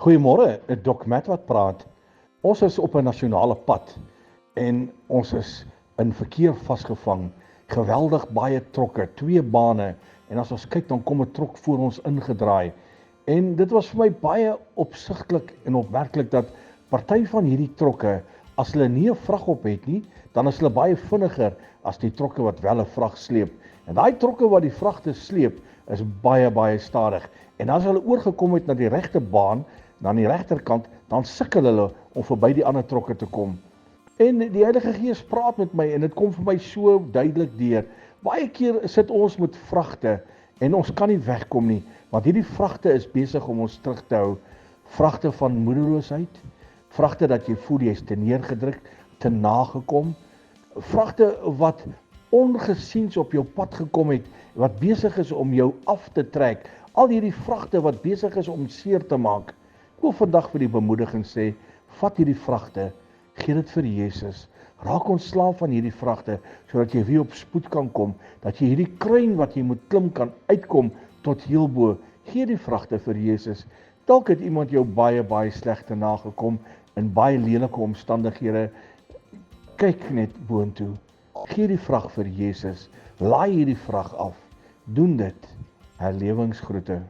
Goeiemôre, Doc Matt wat praat. Ons is op 'n nasionale pad en ons is in verkeer vasgevang. Geweldig baie trokke, 2 bane en as ons kyk dan kom 'n trok voor ons ingedraai. En dit was vir my baie opsigtelik en opmerklik dat party van hierdie trokke, as hulle nie 'n vrag op het nie, dan is hulle baie vinniger as die trokke wat wel 'n vrag sleep. En daai trokke wat die vragte sleep, is baie stadig. En as hulle oorgekom het na die regte baan, aan die regterkant, dan sukkel hulle om verby die ander trokke te kom. En die Heilige Gees praat met my en dit kom vir my so duidelik deur. Baie keer sit ons met vragte en ons kan nie wegkom nie, want hierdie vragte is besig om ons terug te hou. Vragte van moedeloosheid, vragte dat jy voel jy is te neergedruk, te nagekom, vragte wat ongesiens op jou pad gekom het, wat besig is om jou af te trek, al hierdie vragte wat besig is om seer te maak. Ek wil vandag vir die bemoediging sê, vat hierdie vragte, gee dit vir Jesus, raak ontslaaf van hierdie vragte, sodat jy weer op spoed kan kom, dat jy hierdie kruin wat jy moet klim kan uitkom tot heel bo. Gee die vragte vir Jesus. Dalk het iemand jou baie slegte nagekom, in baie lelike omstandighede. Kyk net boontoe, gee die vrag vir Jesus, laai hierdie vrag af, doen dit, herlewingsgroete.